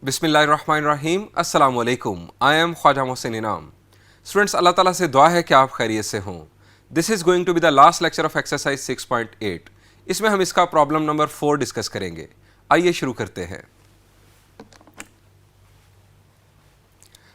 बिस्मिल्लाहिर्रहमानिर्रहीम अस्सलाम वालेकुम। आई एम ख्वाजा मोहसिन इनाम। स्टूडेंट्स, अल्लाह ताला से दुआ है कि आप खैरियत से हों। This is going to be the last lecture of exercise 6.8। इसमें हम इसका प्रॉब्लम नंबर 4 डिस्कस करेंगे। आइए शुरू करते हैं।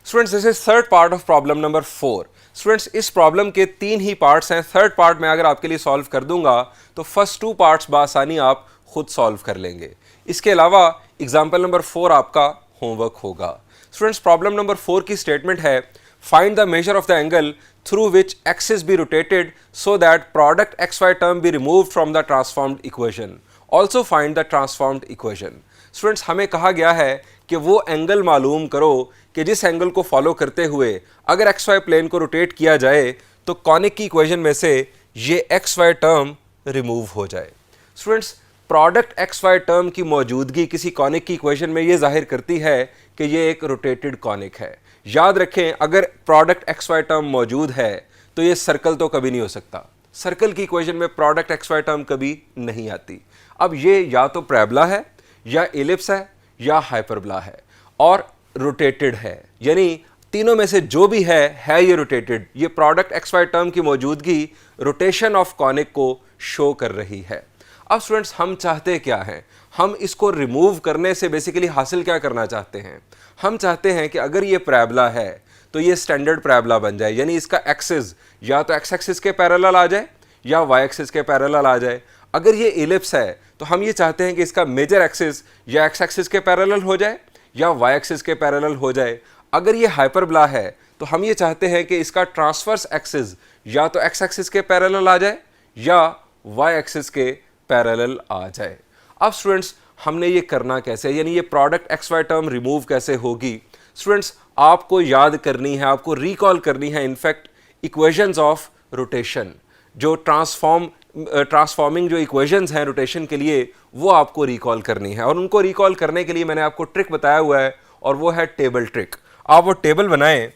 Students, this is third part of problem number 4। Students, इस प्रॉब्लम के 3 ही पार्ट्स हैं। थर्ड पार्ट में अगर आपके लिए सॉल्व कर दूंगा तो फर्स्ट 2 पार्ट्स बासानी आप खुद सॉल्व कर लेंगे। इसके अलावा एग्जाम्पल नंबर 4 आपका होमवर्क होगा। स्टूडेंट्स, प्रॉब्लम नंबर 4 की स्टेटमेंट है, find the measure of the angle through which axis be rotated so that product x y term be removed from the transformed equation. Also find the transformed equation. Students, हमें कहा गया है कि वो angle मालूम करो कि जिस एंगल को फॉलो करते हुए अगर एक्स वाई प्लेन को रोटेट किया जाए तो कॉनिक की इक्वेशन में से ये एक्स वाई टर्म रिमूव हो जाए। Students, product x y term की मौजूदगी किसी कॉनिक की इक्वेशन में ये जाहिर करती है कि ये एक रोटेटेड कॉनिक है। याद रखें, अगर प्रोडक्ट एक्स वाई टर्म मौजूद है तो ये सर्कल तो कभी नहीं हो सकता। सर्कल की इक्वेशन में प्रोडक्ट एक्स वाई टर्म कभी नहीं आती। अब ये या तो पैराबोला है या एलिप्स है या हाइपरबोला है और रोटेटेड है, यानी तीनों में से जो भी है ये रोटेटेड। ये प्रोडक्ट एक्स वाई टर्म की मौजूदगी रोटेशन ऑफ कॉनिक को शो कर रही है। अब स्टूडेंट्स, हम चाहते क्या हैं? हम इसको रिमूव करने से बेसिकली हासिल क्या करना चाहते हैं? हम चाहते हैं कि अगर ये पैराबोला है तो ये स्टैंडर्ड पैराबोला बन जाए, यानी इसका एक्सिस या तो एक्स एक्सिस के पैरेलल आ जाए या वाई एक्सिस के पैरेलल आ जाए। अगर ये एलिप्स है तो हम ये चाहते हैं कि इसका मेजर एक्सिस या एक्स एक्सिस के पैरेलल हो जाए या वाई एक्सिस के पैरेलल हो जाए। अगर ये हाइपरबोला है तो हम ये चाहते हैं कि इसका ट्रांसवर्स एक्सिस या तो एक्स एक्सिस के पैरेलल आ जाए या वाई एक्सिस के पैरेलल आ जाए। अब स्टूडेंट्स, हमने ये करना कैसे, यानी ये product x y term remove कैसे होगी? स्टूडेंट्स, आपको याद करनी है, आपको रिकॉल करनी है इनफैक्ट इक्वेशंस ऑफ रोटेशन। जो ट्रांसफॉर्मिंग जो इक्वेशंस हैं रोटेशन के लिए वो आपको रिकॉल करनी है, और उनको रिकॉल करने के लिए मैंने आपको ट्रिक बताया हुआ है और वो है टेबल ट्रिक। आप वो टेबल बनाएं।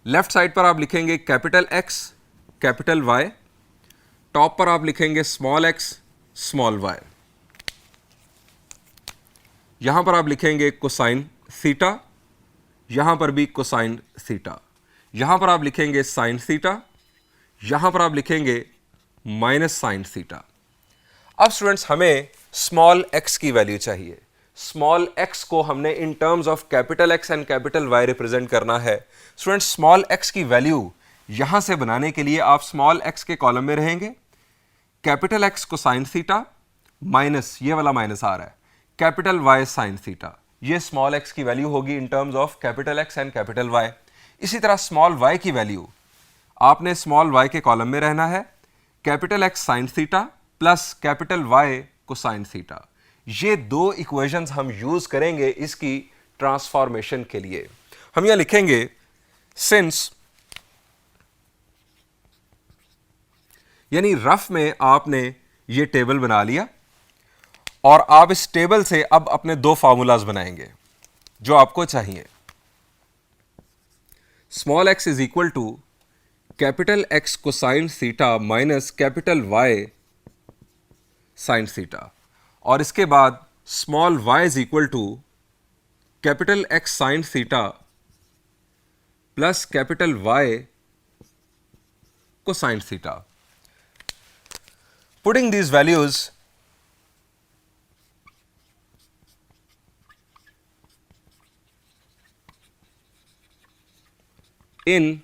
लेफ्ट साइड पर आप लिखेंगे capital X capital Y, top पर आप लिखेंगे स्मॉल एक्स स्मॉल वाई, यहां पर आप लिखेंगे कोसाइन थीटा, यहां पर भी कोसाइन थीटा, यहां पर आप लिखेंगे साइन थीटा, यहां पर आप लिखेंगे माइनस साइन थीटा। अब स्टूडेंट्स, हमें स्मॉल एक्स की वैल्यू चाहिए। स्मॉल एक्स को हमने in terms of capital X and capital Y represent करना है। स्टूडेंट्स, स्मॉल एक्स की वैल्यू यहां से बनाने के लिए आप स्मॉल एक्स के कॉलम में रहेंगे, capital X cosine theta minus ये वाला माइनस आ रहा है कैपिटल वाई साइन थीटा। ये स्मॉल एक्स की वैल्यू होगी in terms of capital X and capital Y. इसी तरह स्मॉल वाई की वैल्यू आपने स्मॉल वाई के कॉलम में रहना है, capital X sine theta plus capital Y cosine theta. ये दो इक्वेशंस हम यूज करेंगे इसकी ट्रांसफॉर्मेशन के लिए। हम यहां लिखेंगे सिंस, यानी रफ में आपने ये टेबल बना लिया और आप इस टेबल से अब अपने दो फार्मूलाज बनाएंगे जो आपको चाहिए। Small x is equal to capital X cosine theta minus capital Y sine theta, और इसके बाद small y is equal to capital X sine theta plus capital Y cosine theta. Putting these values in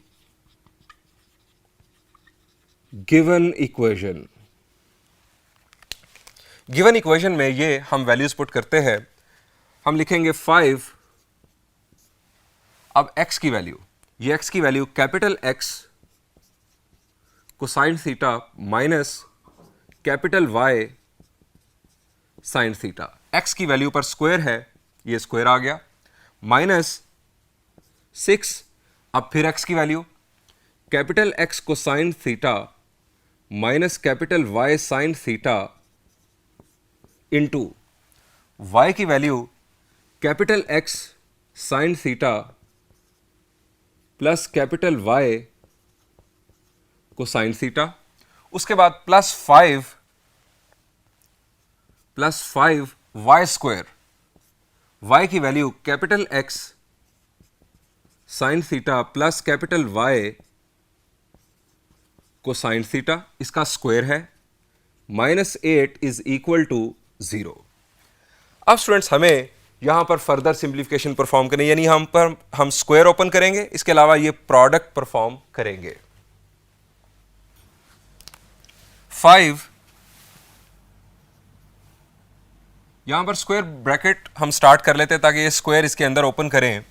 given equation. Given equation में ये हम values put करते हैं। हम लिखेंगे 5, अब x की वैल्यू, ये x की value capital x cosine theta minus capital y sign theta. x की वैल्यू पर स्क्वायर है, ये स्क्वायर आ गया, माइनस 6, अब फिर x की value capital x cosine theta minus capital y sine theta into y की value capital x sine theta plus capital y cosine theta. उसके बाद प्लस 5 वाई स्क्वायर y की value capital X sine theta plus capital Y cosine theta, इसका square है, -8 is equal to 0। अब students हमें यहां पर फर्दर सिंप्लीफिकेशन परफॉर्म करें, यानी हम स्क्वायर ओपन करेंगे, इसके अलावा ये प्रोडक्ट परफॉर्म करेंगे। 5 यहां पर स्क्वायर ब्रैकेट हम स्टार्ट कर लेते हैं ताकि ये स्क्वायर इसके अंदर ओपन करें।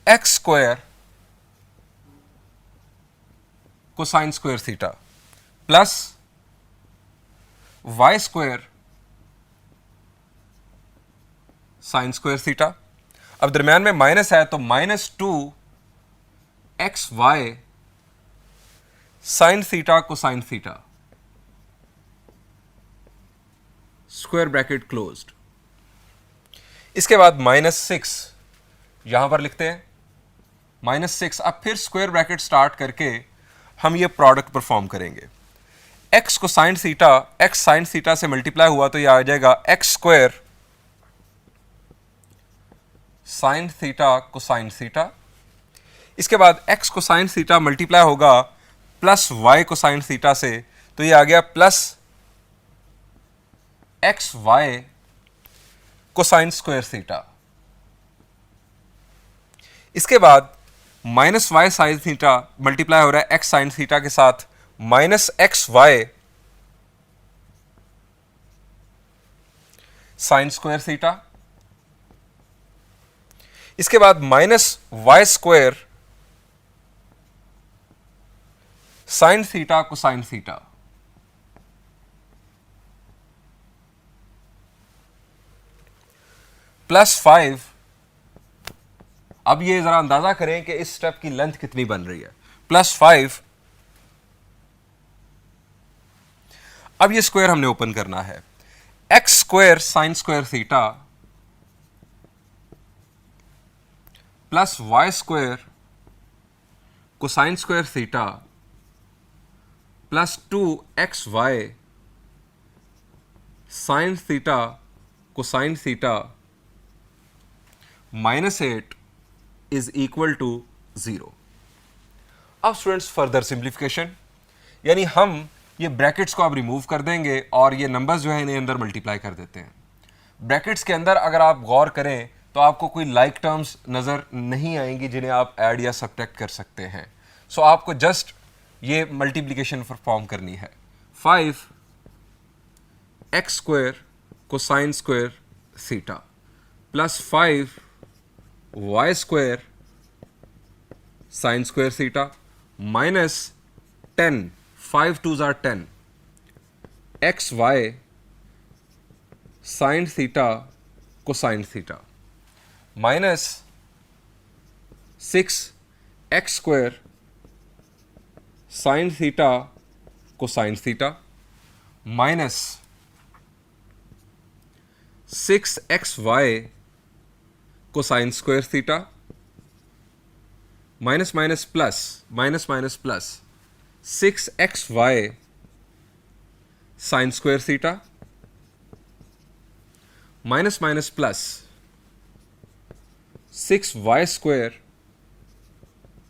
X square cosine square theta plus y square sine square theta. अब दरम्यान में माइनस है तो -2 x y sine theta cosine theta, square bracket closed. इसके बाद -6 यहां पर लिखते हैं, -6। अब फिर स्क्वायर ब्रैकेट स्टार्ट करके हम ये प्रोडक्ट परफॉर्म करेंगे। x cosine theta x sine theta से मल्टीप्लाई हुआ तो ये आ जाएगा x square sine theta cosine theta. इसके बाद x cosine theta multiply होगा plus y cosine theta से, तो ये आ गया plus x y cosine square theta. इसके बाद minus y sine theta multiply हो रहा है एक्स साइन थीटा के साथ, minus x y sine square theta. इसके बाद minus y square sine theta cosine theta. +5। अब ये जरा अंदाजा करें कि इस स्टेप की लेंथ कितनी बन रही है। +5। अब ये स्क्वायर हमने ओपन करना है। X square sine square theta plus y square cosine square theta plus 2xy sine theta cosine theta -8 is equal to 0। अब स्टूडेंट्स फर्दर सिंप्लीफिकेशन, यानी हम ये ब्रैकेट्स को अब रिमूव कर देंगे और ये नंबर्स जो है इन्हें अंदर मल्टीप्लाई कर देते हैं। ब्रैकेट्स के अंदर अगर आप गौर करें तो आपको कोई लाइक टर्म्स नज़र नहीं आएंगी जिन्हें आप ऐड या सब्ट्रैक्ट कर सकते हैं। सो आपको जस्ट ये मल्टीप्लिकेशन परफॉर्म करनी है। 5 x square cosine square theta plus 5 y square sine square theta minus 10 5 2s are 10 x y sine theta cosine theta minus 6 x square sine theta cosine theta minus 6 x y cosine square theta minus minus plus minus minus plus 6 x y sine square theta minus minus plus 6 y square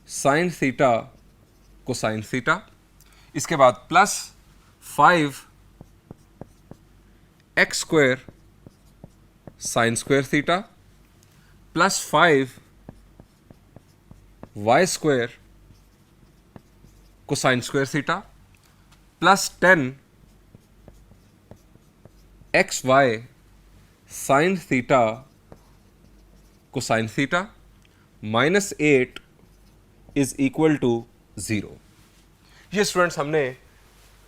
sine theta cosine theta. इसके बाद plus 5 x square sine square theta plus 5 y square cosine square theta plus 10 x y sine theta cosine theta -8 is equal to 0। ये students हमने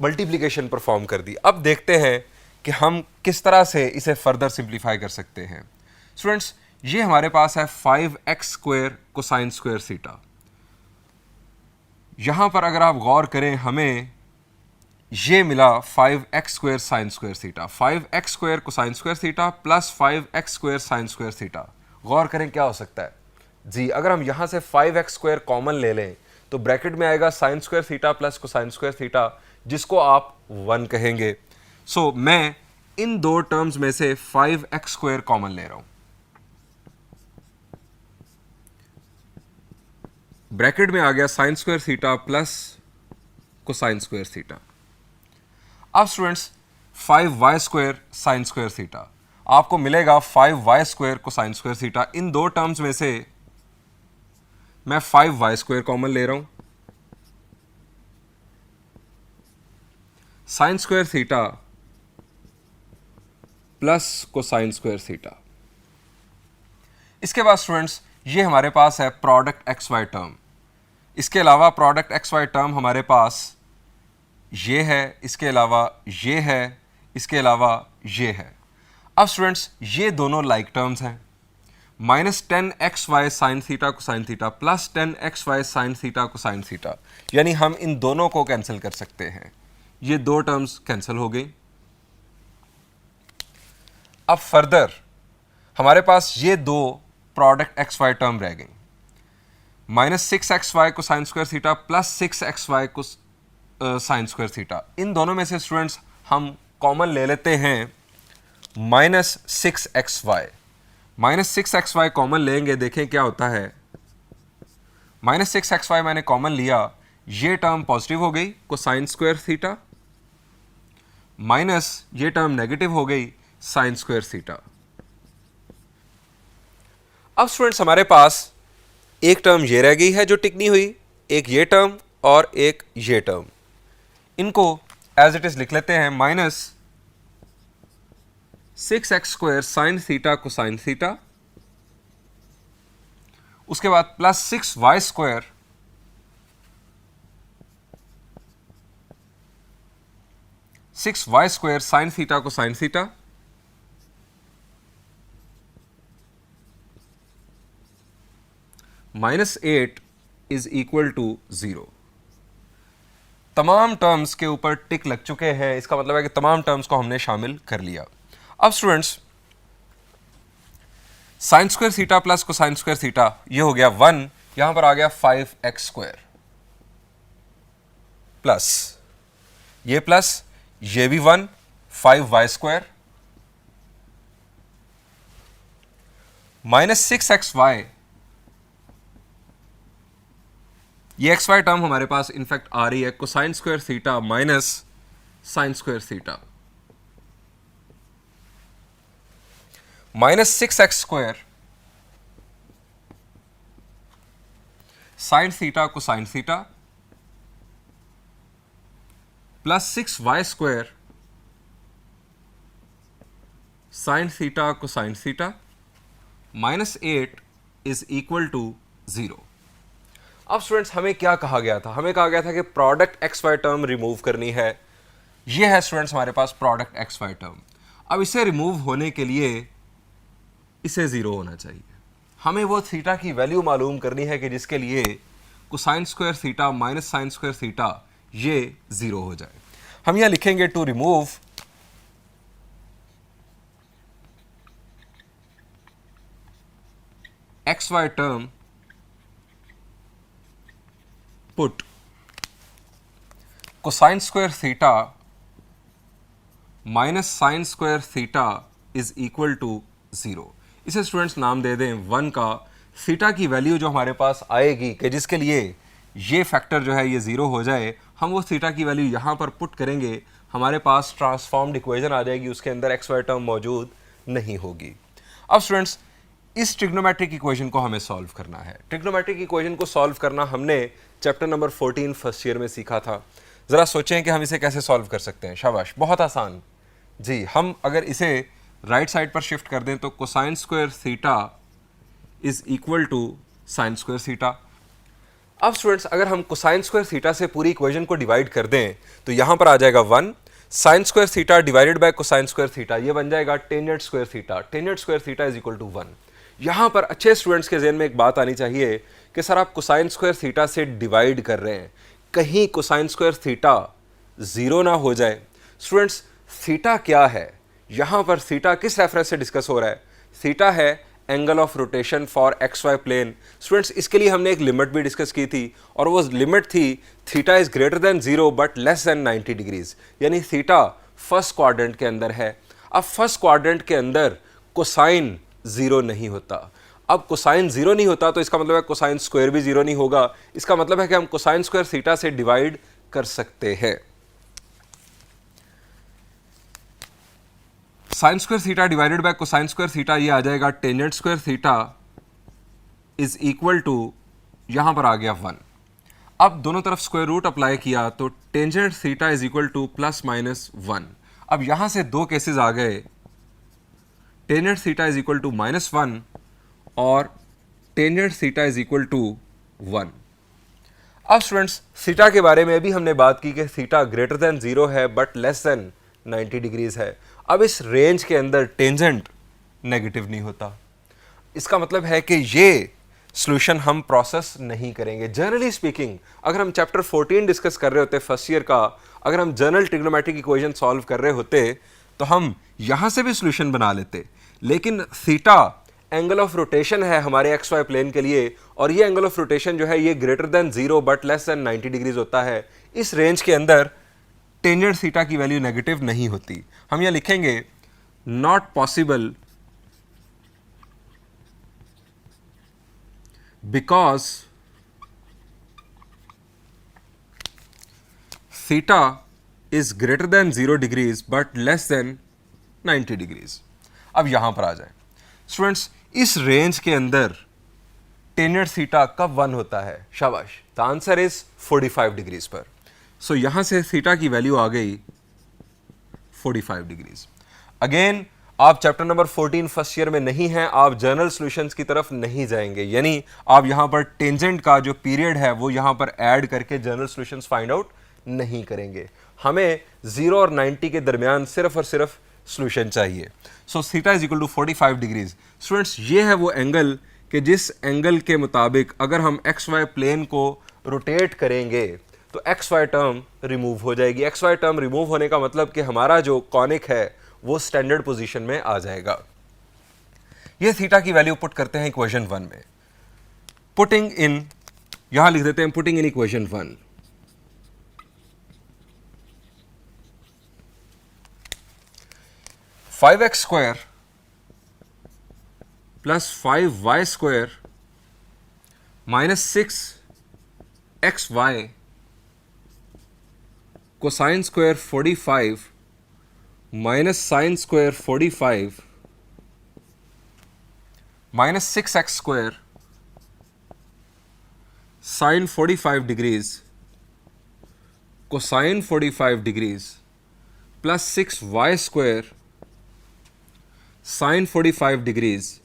multiplication perform कर दी। अब देखते हैं कि हम किस तरह से इसे फर्दर सिंप्लीफाई कर सकते हैं। स्टूडेंट्स ये हमारे पास है 5x square cosine square theta. यहां पर अगर आप गौर करें हमें ये मिला 5x square sine square theta, 5x square cosine square theta plus 5x square sine square theta. गौर करें क्या हो सकता है जी, अगर हम यहां से 5x स्क्वायर कॉमन ले लें तो ब्रैकेट में आएगा sign square theta plus cosine square theta जिसको आप 1 कहेंगे। सो मैं इन दो टर्म्स में से 5x स्क्वायर कॉमन ले रहा हूं। ब्रैकेट में आ गया sine square theta plus cosine square theta. अब students 5y square sine square theta, आपको मिलेगा 5y square cosine square theta. इन दो टर्म्स में से मैं 5y स्क्वायर कॉमन ले रहा हूं, sign square theta plus cosine square theta. इसके बाद स्टूडेंट्स ये हमारे पास है प्रोडक्ट एक्स वाई टर्म। इसके अलावा प्रोडक्ट एक्स वाई टर्म हमारे पास ये है, इसके अलावा ये है, इसके अलावा ये है। अब स्टूडेंट्स ये दोनों लाइक टर्म्स हैं। -10xy sign theta cosine theta plus 10xy sign theta cosine theta, यानी हम इन दोनों को कैंसिल कर सकते हैं। ये दो टर्म्स कैंसिल हो गई। अब फर्दर हमारे पास ये दो प्रोडक्ट एक्स वाई टर्म रह गई, -6xy cosine square theta plus 6xy को साइन स्क्वायर थीटा। इन दोनों में से स्टूडेंट्स हम कॉमन ले लेते हैं -6xy। -6xy कॉमन लेंगे, देखें क्या होता है। -6xy मैंने कॉमन लिया, ये टर्म पॉजिटिव हो गई कोसाइन स्क्वायर थीटा, माइनस ये टर्म नेगेटिव हो गई साइन स्क्वायर थीटा। अब स्टूडेंट्स हमारे पास एक टर्म ये रह गई है जो टिक नहीं हुई, एक ये टर्म और एक ये टर्म। इनको एज इट इज लिख लेते हैं, -6x square sine theta cosine theta, उसके बाद +6y square sine theta cosine theta, -8 is equal to 0। तमाम टर्म्स के ऊपर टिक लग चुके हैं, इसका मतलब है कि तमाम टर्म्स को हमने शामिल कर लिया। अब students sign square theta plus cosine square theta ये हो गया 1, यहां पर आ गया 5x स्क्वायर प्लस ये भी 1 5y स्क्वायर -6xy, ये एक्स वाई टर्म हमारे पास इनफैक्ट आ रही है cosine square theta minus sine square theta, -6x square sine theta cosine theta plus 6y square sine theta cosine theta, -8 is equal to 0। अब students हमें क्या कहा गया था, हमें कहा गया था कि product x y term remove करनी है। ये है स्टूडेंट्स हमारे पास प्रोडक्ट एक्स वाई टर्म। अब इसे रिमूव होने के लिए इसे 0 होना चाहिए। हमें वो थीटा की वैल्यू मालूम करनी है कि जिसके लिए cosine square theta minus sine square theta ये 0 हो जाए। हम यहां लिखेंगे to remove x y term put cosine square theta minus sine square theta is equal to 0। इसे स्टूडेंट्स नाम दे दें 1 का। थीटा की वैल्यू जो हमारे पास आएगी कि जिसके लिए ये फैक्टर जो है ये 0 हो जाए, हम वो थीटा की वैल्यू यहाँ पर पुट करेंगे, हमारे पास ट्रांसफॉर्म्ड इक्वेशन आ जाएगी, उसके अंदर एक्स वाई टर्म मौजूद नहीं होगी। अब स्टूडेंट्स इस ट्रिग्नोमेट्रिक इक्वेशन को हमें सॉल्व करना है। ट्रिग्नोमेट्रिक इक्वेशन को सॉल्व करना हमने चैप्टर नंबर 14 फर्स्ट ईयर में सीखा था। ज़रा सोचें कि हम इसे कैसे सॉल्व कर सकते हैं। शाबाश, बहुत आसान जी। हम अगर इसे राइट साइड पर शिफ्ट कर दें तो cosine square theta is equal to sine square theta. अब स्टूडेंट्स अगर हम कोसाइन स्क्वायर थीटा से पूरी इक्वेशन को डिवाइड कर दें तो यहाँ पर आ जाएगा 1 sine square theta divided by cosine square theta, ये बन जाएगा tangent square theta. Tangent square theta is equal to 1। यहाँ पर अच्छे स्टूडेंट्स के ज़हन में एक बात आनी चाहिए कि सर आप कोसाइन स्क्वायर थीटा से डिवाइड कर रहे हैं, कहीं कोसाइन स्क्वायर थीटा 0 ना हो जाए। स्टूडेंट्स थीटा क्या है, यहाँ पर थीटा किस रेफरेंस से डिस्कस हो रहा है? थीटा है angle of rotation for x y plane. Students इसके लिए हमने एक लिमिट भी डिस्कस की थी और वो लिमिट थी theta is greater than 0 but less than 90 degrees, यानी थीटा फर्स्ट क्वाड्रेंट के अंदर है। अब फर्स्ट क्वाड्रेंट के अंदर कोसाइन 0 नहीं होता। अब कोसाइन जीरो नहीं होता तो इसका मतलब है कोसाइन स्क्वायर भी जीरो नहीं होगा। इसका मतलब है कि हम कोसाइन स्क्वायर थीटा से डिवाइड कर सकते हैं। Sine square theta divided by cosine square theta, ये आ जाएगा tangent square theta is equal to, यहां पर आ गया 1। अब दोनों तरफ स्क्वायर रूट अप्लाई किया तो tangent theta is equal to plus minus 1। अब यहां से दो केसेस आ गए, tangent theta is equal to -1 और tangent theta is equal to 1। अब स्टूडेंट्स थीटा के बारे में भी हमने बात की कि थीटा ग्रेटर देन 0 है बट लेस देन 90 डिग्रीज है। अब इस रेंज के अंदर टेंजेंट नेगेटिव नहीं होता, इसका मतलब है कि ये सॉल्यूशन हम प्रोसेस नहीं करेंगे। जनरली स्पीकिंग अगर हम चैप्टर 14 डिस्कस कर रहे होते फर्स्ट ईयर का, अगर हम जनरल ट्रिग्नोमेट्रिक इक्वेशन सॉल्व कर रहे होते तो हम यहां से भी सॉल्यूशन बना लेते, लेकिन थीटा एंगल ऑफ रोटेशन है हमारे एक्स वाई प्लेन के लिए, और ये एंगल ऑफ रोटेशन जो है ये greater than 0 but less than 90 degrees होता है। इस रेंज के अंदर टेंजेंट थीटा की वैल्यू नेगेटिव नहीं होती। हम यह लिखेंगे not possible because theta is greater than 0 degrees but less than 90 degrees। अब यहां पर आ जाए स्टूडेंट्स, इस रेंज के अंदर टेंजेंट थीटा कब 1 होता है? शाबाश, द आंसर इज 45 डिग्रीज पर। सो यहां से थीटा की वैल्यू आ गई 45 डिग्रीज। अगेन आप चैप्टर नंबर 14 फर्स्ट ईयर में नहीं हैं, आप जनरल सॉल्यूशंस की तरफ नहीं जाएंगे, यानी आप यहां पर टेंजेंट का जो पीरियड है वो यहां पर ऐड करके जनरल सॉल्यूशंस फाइंड आउट नहीं करेंगे। हमें 0 और 90 के दरमियान सिर्फ और सिर्फ सॉल्यूशन चाहिए। So theta is equal to 45 degrees. Students ये है वो एंगल कि जिस एंगल के मुताबिक अगर हम एक्स वाई प्लेन को रोटेट करेंगे तो एक्स वाई टर्म रिमूव हो जाएगी। एक्स वाई टर्म रिमूव होने का मतलब कि हमारा जो कॉनिक है वो स्टैंडर्ड पोजीशन में आ जाएगा। ये थीटा की वैल्यू पुट करते हैं इक्वेशन 1 में। पुटिंग इन, यहां लिख देते हैं putting in equation 1, five x square plus 5y square minus 6xy cosine square 45 minus sine square 45 minus 6x square sine 45 degrees cosine 45 degrees plus 6y square sine 45 degrees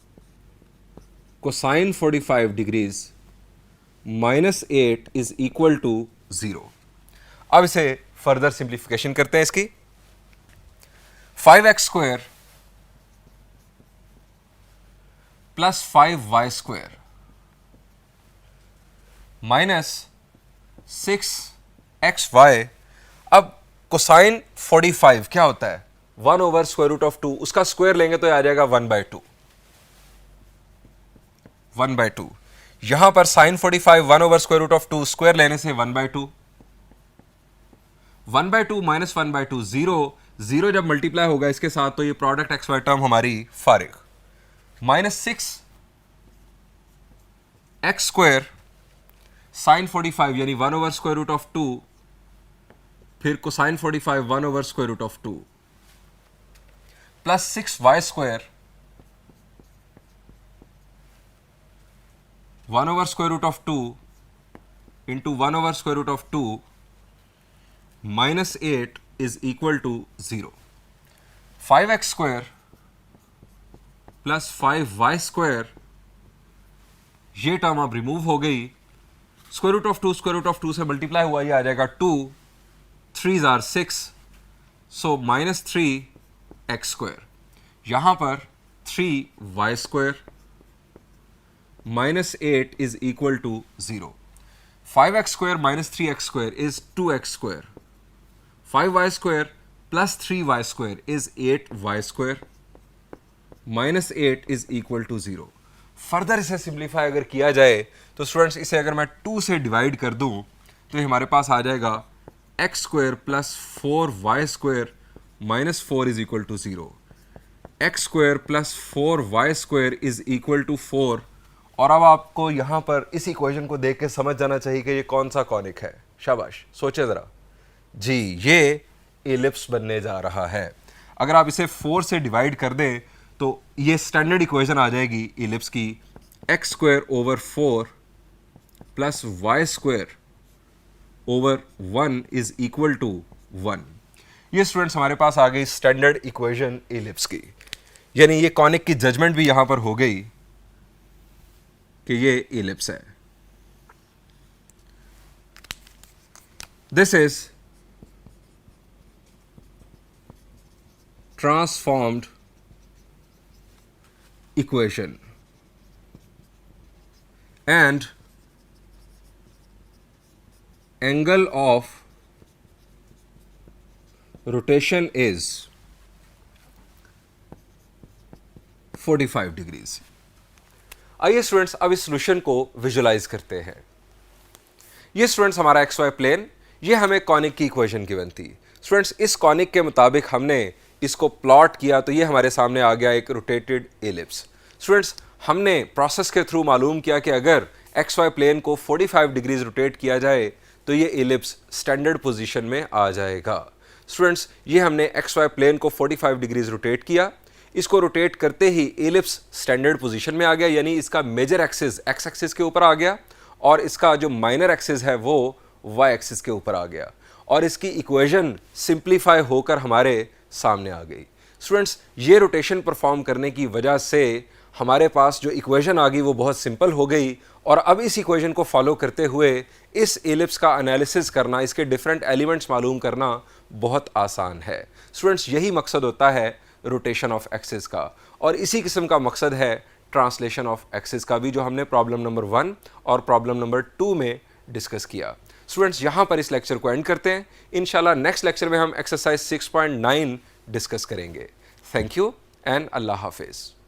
cosine 45 degrees minus 8 is equal to 0। अब इसे further simplification करते हैं इसकी। 5x square plus 5y square minus 6xy। अब cosine 45 क्या होता है? 1 over square root of 2, उसका स्क्वायर लेंगे तो आ जाएगा 1/2। 1/2 यहां पर sine 45 1 over square root of 2, square लेने से 1/2। 1/2 माइनस 1/2 0 जब मल्टीप्लाई होगा इसके साथ तो ये प्रोडक्ट एक्स वाई टर्म हमारी फारिग। माइनस 6x स्क्वायर साइन 45 यानी 1 ओवर स्क्वायर रूट ऑफ 2, फिर cosine 45 1 over square root of 2 plus 6y square 1 over square root of 2 into 1 over square root of 2 minus 8 is equal to 0। 5x square plus 5y square, ये term अब remove हो गई। Square root of 2 से multiply हुआ, ये आ जाएगा 2 3s are 6, so minus 3x square. यहां पर 3y square minus 8 is equal to 0। 5x square minus 3x square is 2x square. 5y square plus 3y square is 8y square minus 8 is equal to 0। Further इसे simplify अगर किया जाए तो students इसे अगर मैं 2 से डिवाइड कर दूं तो हमारे पास आ जाएगा x square plus 4y square minus 4 is equal to 0। x square plus 4y square is equal to 4 और अब आपको यहां पर इस इक्वेशन को देख के समझ जाना चाहिए कि ये कौन सा कॉनिक है। शाबाश, सोचे ज़रा जी, ये एलिप्स बनने जा रहा है। अगर आप इसे 4 से डिवाइड कर दें तो ये स्टैंडर्ड इक्वेशन आ जाएगी एलिप्स की, x square over 4 plus y square over 1 is equal to 1। ये स्टूडेंट्स हमारे पास आ गई स्टैंडर्ड इक्वेशन एलिप्स की, यानी ये कॉनिक की जजमेंट भी यहां पर हो गई कि ये एलिप्स है। This is transformed equation and angle of rotation is 45 degrees. आइए स्टूडेंट्स अब इस सॉल्यूशन को विजुलाइज करते हैं। ये स्टूडेंट्स हमारा एक्स वाई प्लेन, ये हमें कॉनिक की इक्वेशन की बनती। स्टूडेंट्स इस कॉनिक के मुताबिक हमने इसको प्लॉट किया तो ये हमारे सामने आ गया एक रोटेटेड एलिप्स। स्टूडेंट्स हमने प्रोसेस के थ्रू मालूम किया कि अगर एक्स वाई प्लेन को 45 डिग्रीज रोटेट किया जाए तो ये एलिप्स स्टैंडर्ड पोजीशन में आ जाएगा। स्टूडेंट्स ये हमने एक्स वाई प्लेन को 45 डिग्रीज रोटेट किया, इसको रोटेट करते ही एलिप्स स्टैंडर्ड पोजीशन में आ गया, यानी इसका मेजर एक्सिस एक्स एक्सिस के ऊपर आ गया और इसका जो माइनर एक्सिस है वो वाई एक्सिस के ऊपर आ गया और इसकी इक्वेशन सिंप्लीफाई होकर हमारे सामने आ गई। स्टूडेंट्स ये रोटेशन परफॉर्म करने की वजह से हमारे पास जो इक्वेशन आ गई वो बहुत सिंपल हो गई और अब इस इक्वेशन को फॉलो करते हुए इस एलिप्स का एनालिसिस करना, इसके डिफरेंट एलिमेंट्स मालूम करना बहुत आसान है। स्टूडेंट्स यही मकसद होता है रोटेशन ऑफ एक्सिस का और इसी किस्म का मकसद है ट्रांसलेशन ऑफ एक्सिस का भी, जो हमने प्रॉब्लम नंबर 1 और प्रॉब्लम नंबर 2 में डिस्कस किया। स्टूडेंट्स यहाँ पर इस लेक्चर को एंड करते हैं। इंशाल्लाह नेक्स्ट लेक्चर में हम एक्सरसाइज 6.9 डिस्कस करेंगे। थैंक यू एंड अल्लाह हाफिज़।